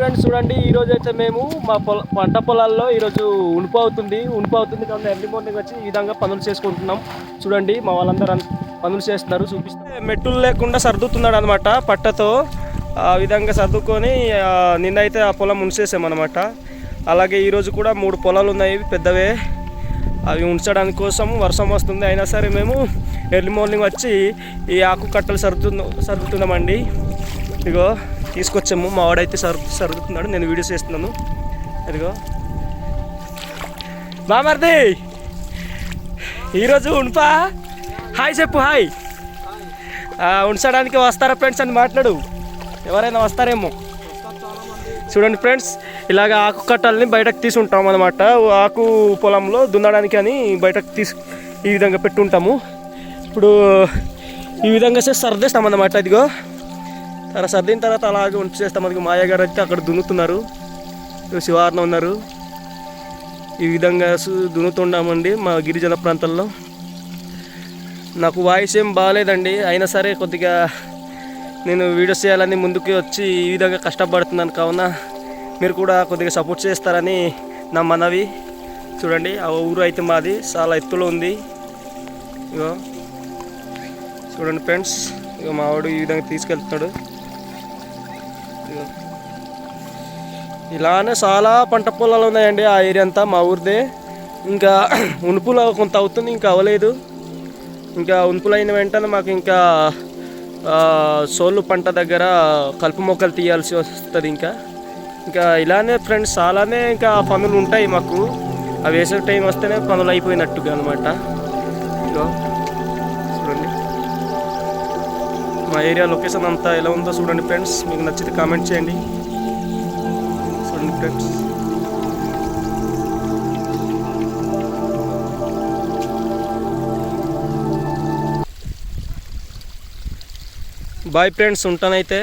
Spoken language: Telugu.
ఫ్రెండ్స్ చూడండి, ఈరోజు అయితే మేము మా పంట పొలాల్లో ఈరోజు ఉనుపు అవుతుంది కాబట్టి ఎర్లీ మార్నింగ్ వచ్చి ఈ విధంగా పనులు చేసుకుంటున్నాం. చూడండి మా వాళ్ళందరూ పనులు చేస్తున్నారు. చూపిస్తే మెట్టులు లేకుండా సర్దుతున్నాడు అనమాట పట్టతో. ఆ విధంగా సర్దుకొని నిన్నైతే ఆ పొలం ఉంచేసామన్నమాట. అలాగే ఈరోజు కూడా 3 పొలాలు ఉన్నాయి పెద్దవే. అవి ఉంచడానికి కోసం వర్షం వస్తుంది, అయినా సరే మేము ఎర్లీ మార్నింగ్ వచ్చి ఈ ఆకు కట్టలు సర్దుతున్నామండి. ఇదిగో తీసుకొచ్చాము, మా వాడైతే సర్దుతున్నాడు, నేను వీడియోస్ చేస్తున్నాను. ఇదిగో బామర్ది ఈరోజు ఉన్పా హాయ్ చెప్పు. హాయ్. ఉంచడానికి వస్తారా ఫ్రెండ్స్ అని మాట్లాడు, ఎవరైనా వస్తారేమో. చూడండి ఫ్రెండ్స్, ఇలాగ ఆకు కట్టల్ని బయటకు తీసుకుంటాం అనమాట. ఆకు పొలంలో దున్నడానికి అని బయటకు ఈ విధంగా పెట్టుంటాము. ఇప్పుడు ఈ విధంగా సర్దేస్తాం అన్నమాట. ఇదిగో సర్దిన తర్వాత అలాగే ఉంచేస్తాం. అది మాయ గారు అయితే అక్కడ దున్నుతున్నారు, శివార్ణ ఉన్నారు. ఈ విధంగా దున్నుతుంటామండి మా గిరిజన ప్రాంతాల్లో. నాకు వాయిస్ ఏం బాగాలేదండి, అయినా సరే కొద్దిగా నేను వీడియోస్ చేయాలని ముందుకు వచ్చి ఈ విధంగా కష్టపడుతున్నాను. కావున మీరు కూడా కొద్దిగా సపోర్ట్ చేస్తారని నా మనవి. చూడండి ఆ ఊరు అయితే మాది చాలా ఎత్తులో ఉంది. ఇగో చూడండి ఫ్రెండ్స్, ఇక మా వాడు ఈ విధంగా తీసుకెళ్తున్నాడు. ఇలానే చాలా పంట పొలాలు ఉన్నాయండి ఆ ఏరియా అంతా మా ఊరిదే. ఇంకా ఉనుపులో కొంత అవుతుంది, ఇంకా అవ్వలేదు. ఇంకా ఉనుపులు అయిన వెంటనే మాకు ఇంకా సోళ్ళు పంట దగ్గర కలుపు మొక్కలు తీయాల్సి వస్తుంది. ఇంకా ఇలానే ఫ్రెండ్స్ చాలానే ఇంకా పనులు ఉంటాయి మాకు. అవి వేసే టైం వస్తేనే పనులు అయిపోయినట్టుగా అనమాట. చూడండి మా ఏరియా లొకేషన్ అంతా ఎలా ఉందో చూడండి ఫ్రెండ్స్. మీకు నచ్చితే కామెంట్ చేయండి. చూడండి ఫ్రెండ్స్, బాయ్ ఫ్రెండ్స్, ఉంటానైతే.